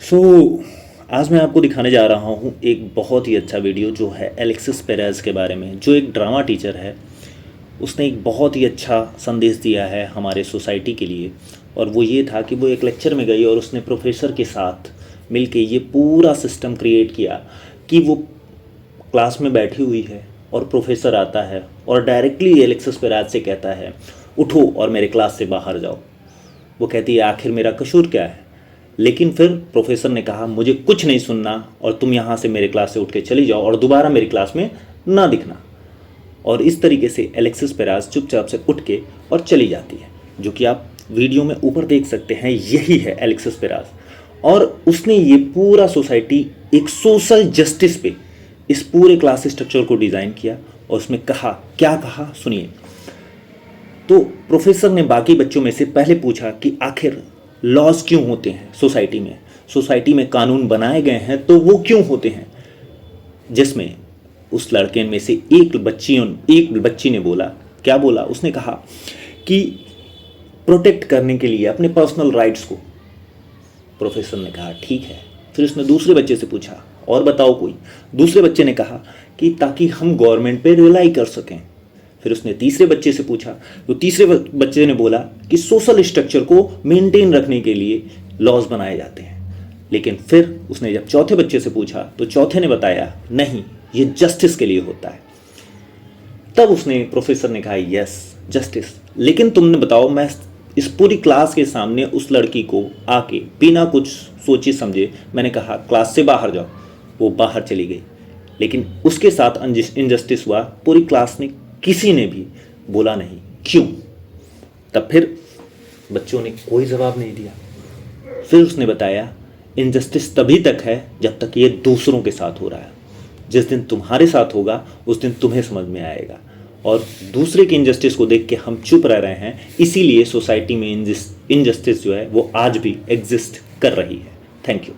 आज मैं आपको दिखाने जा रहा हूँ एक बहुत ही अच्छा वीडियो जो है एलेक्सिस पेरेज के बारे में, जो एक ड्रामा टीचर है। उसने एक बहुत ही अच्छा संदेश दिया है हमारे सोसाइटी के लिए, और वो ये था कि वो एक लेक्चर में गई और उसने प्रोफेसर के साथ मिलके ये पूरा सिस्टम क्रिएट किया कि वो क्लास में बैठी हुई है और प्रोफेसर आता है और डायरेक्टली एलेक्सिस पेरेज से कहता है, उठो और मेरे क्लास से बाहर जाओ। वो कहती है, आखिर मेरा कसूर क्या है? लेकिन फिर प्रोफेसर ने कहा, मुझे कुछ नहीं सुनना और तुम यहाँ से मेरे क्लास से उठ के चली जाओ और दोबारा मेरी क्लास में ना दिखना। और इस तरीके से एलेक्सिस पेरेज चुपचाप से उठ के और चली जाती है, जो कि आप वीडियो में ऊपर देख सकते हैं। यही है एलेक्सिस पेरेज। और उसने ये पूरा सोसाइटी एक सोशल जस्टिस पे इस पूरे क्लास स्ट्रक्चर को डिज़ाइन किया और उसमें कहा, क्या कहा सुनिए। तो प्रोफेसर ने बाकी बच्चों में से पहले पूछा कि आखिर लॉज क्यों होते हैं सोसाइटी में कानून बनाए गए हैं तो वो क्यों होते हैं। जिसमें उस लड़के में से एक बच्ची ने बोला, क्या बोला? उसने कहा कि प्रोटेक्ट करने के लिए अपने पर्सनल राइट्स को। प्रोफेसर ने कहा ठीक है। फिर उसने दूसरे बच्चे से पूछा, और बताओ कोई। दूसरे बच्चे ने कहा कि ताकि हम गवर्नमेंट पे रिलाई कर सकें। फिर उसने तीसरे बच्चे से पूछा, तो तीसरे बच्चे ने बोला कि सोशल स्ट्रक्चर को मेंटेन रखने के लिए लॉज बनाए जाते हैं। लेकिन फिर उसने जब चौथे बच्चे से पूछा तो चौथे ने बताया, नहीं, ये जस्टिस के लिए होता है। तब प्रोफेसर ने कहा, यस जस्टिस, लेकिन तुमने बताओ, मैं इस पूरी क्लास के सामने उस लड़की को आके बिना कुछ सोचे समझे मैंने कहा क्लास से बाहर जाओ, वो बाहर चली गई। लेकिन उसके साथ इनजस्टिस हुआ, पूरी क्लास ने किसी ने भी बोला नहीं, क्यों? तब फिर बच्चों ने कोई जवाब नहीं दिया। फिर उसने बताया, इनजस्टिस तभी तक है जब तक ये दूसरों के साथ हो रहा है। जिस दिन तुम्हारे साथ होगा उस दिन तुम्हें समझ में आएगा। और दूसरे की इनजस्टिस को देख के हम चुप रह रहे हैं, इसीलिए सोसाइटी में इनजस्टिस जो है वो आज भी एग्जिस्ट कर रही है। Thank you.